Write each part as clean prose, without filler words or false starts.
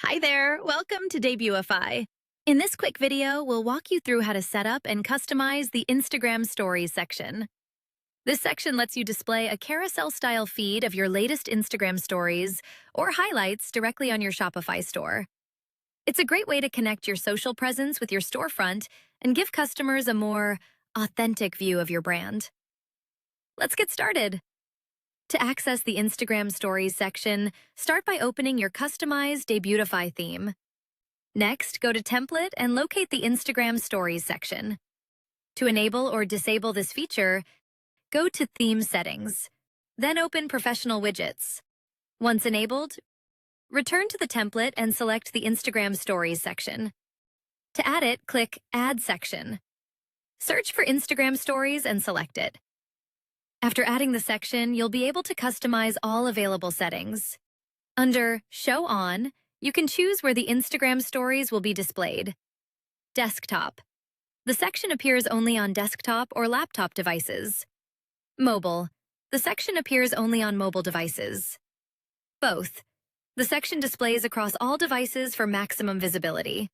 Hi there, welcome to Debutify. In this quick video, we'll walk you through how to set up and customize the Instagram Stories section. This section lets you display a carousel-style feed of your latest Instagram stories or highlights directly on your Shopify store. It's a great way to connect your social presence with your storefront and give customers a more authentic view of your brand. Let's get started. To access the Instagram Stories section, start by opening your customized Debutify theme. Next, go to Template and locate the Instagram Stories section. To enable or disable this feature, go to Theme Settings. Then open Professional Widgets. Once enabled, return to the template and select the Instagram Stories section. To add it, click Add Section. Search for Instagram Stories and select it. After adding the section, you'll be able to customize all available settings. Under Show On, you can choose where the Instagram stories will be displayed. Desktop. The section appears only on desktop or laptop devices. Mobile. The section appears only on mobile devices. Both. The section displays across all devices for maximum visibility.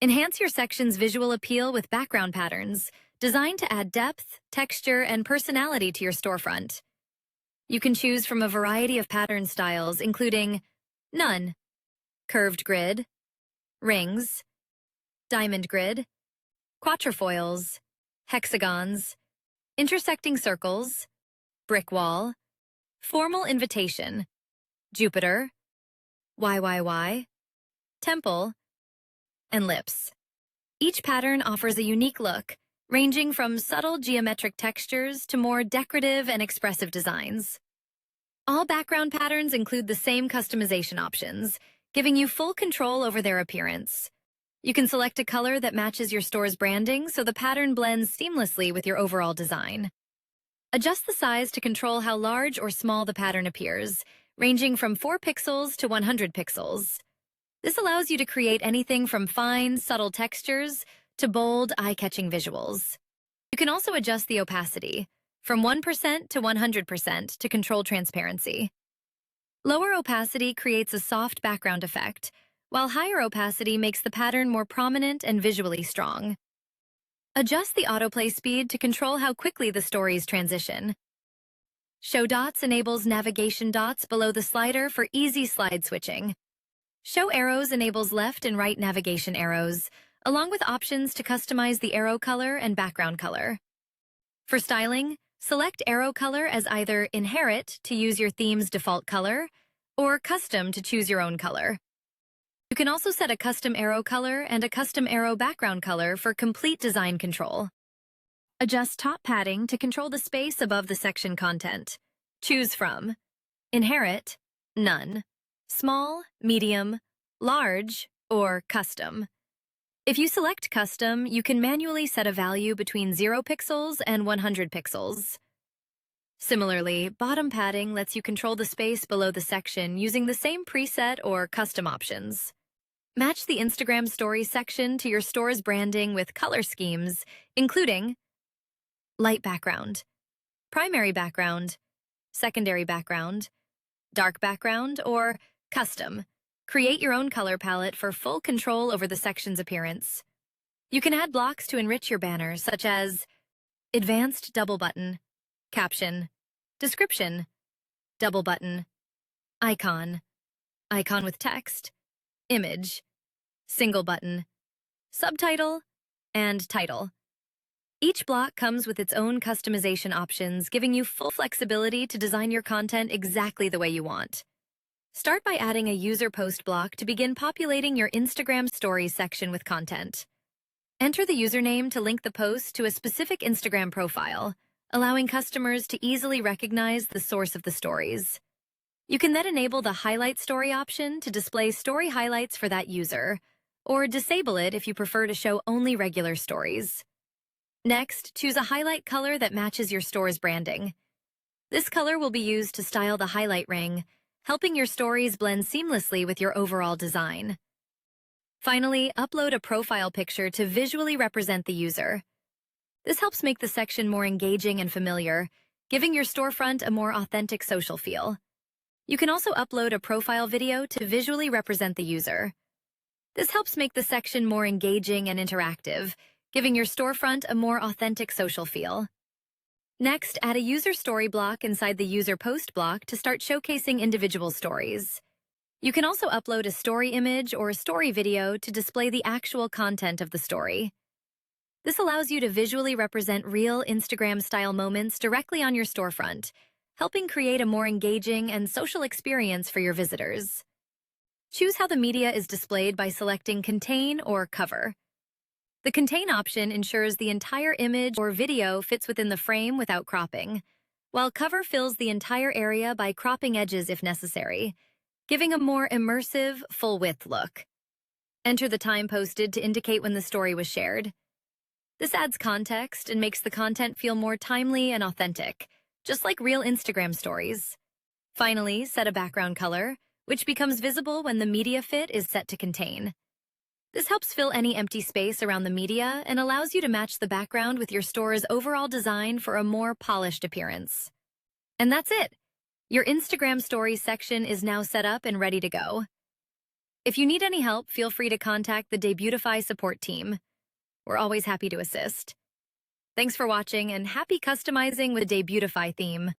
Enhance your section's visual appeal with background patterns, designed to add depth, texture, and personality to your storefront. You can choose from a variety of pattern styles, including none, curved grid, rings, diamond grid, quatrefoils, hexagons, intersecting circles, brick wall, formal invitation, Jupiter, YYY, temple, and lips. Each pattern offers a unique look, ranging from subtle geometric textures to more decorative and expressive designs. All background patterns include the same customization options, giving you full control over their appearance. You can select a color that matches your store's branding so the pattern blends seamlessly with your overall design. Adjust the size to control how large or small the pattern appears, ranging from 4 pixels to 100 pixels. This allows you to create anything from fine, subtle textures to bold, eye-catching visuals. You can also adjust the opacity, from 1% to 100% to control transparency. Lower opacity creates a soft background effect, while higher opacity makes the pattern more prominent and visually strong. Adjust the autoplay speed to control how quickly the stories transition. Show Dots enables navigation dots below the slider for easy slide switching. Show Arrows enables left and right navigation arrows, along with options to customize the arrow color and background color. For styling, select arrow color as either Inherit to use your theme's default color, or Custom to choose your own color. You can also set a custom arrow color and a custom arrow background color for complete design control. Adjust top padding to control the space above the section content. Choose from Inherit, None, Small, Medium, Large, or Custom. If you select Custom, you can manually set a value between 0 pixels and 100 pixels. Similarly, bottom padding lets you control the space below the section using the same preset or custom options. Match the Instagram Stories section to your store's branding with color schemes, including light background, primary background, secondary background, dark background, or custom. Create your own color palette for full control over the section's appearance. You can add blocks to enrich your banner, such as advanced double button, caption, description, double button, icon, icon with text, image, single button, subtitle, and title. Each block comes with its own customization options, giving you full flexibility to design your content exactly the way you want. Start by adding a user post block to begin populating your Instagram Stories section with content. Enter the username to link the post to a specific Instagram profile, allowing customers to easily recognize the source of the stories. You can then enable the Highlight Story option to display story highlights for that user, or disable it if you prefer to show only regular stories. Next, choose a highlight color that matches your store's branding. This color will be used to style the highlight ring, helping your stories blend seamlessly with your overall design. Finally, upload a profile picture to visually represent the user. This helps make the section more engaging and familiar, giving your storefront a more authentic social feel. You can also upload a profile video to visually represent the user. This helps make the section more engaging and interactive, giving your storefront a more authentic social feel. Next, add a user story block inside the user post block to start showcasing individual stories. You can also upload a story image or a story video to display the actual content of the story. This allows you to visually represent real Instagram-style moments directly on your storefront, helping create a more engaging and social experience for your visitors. Choose how the media is displayed by selecting Contain or Cover. The Contain option ensures the entire image or video fits within the frame without cropping, while Cover fills the entire area by cropping edges if necessary, giving a more immersive, full-width look. Enter the time posted to indicate when the story was shared. This adds context and makes the content feel more timely and authentic, just like real Instagram stories. Finally, set a background color, which becomes visible when the media fit is set to Contain. This helps fill any empty space around the media and allows you to match the background with your store's overall design for a more polished appearance. And that's it! Your Instagram Stories section is now set up and ready to go. If you need any help, feel free to contact the Debutify support team. We're always happy to assist. Thanks for watching and happy customizing with the Debutify theme.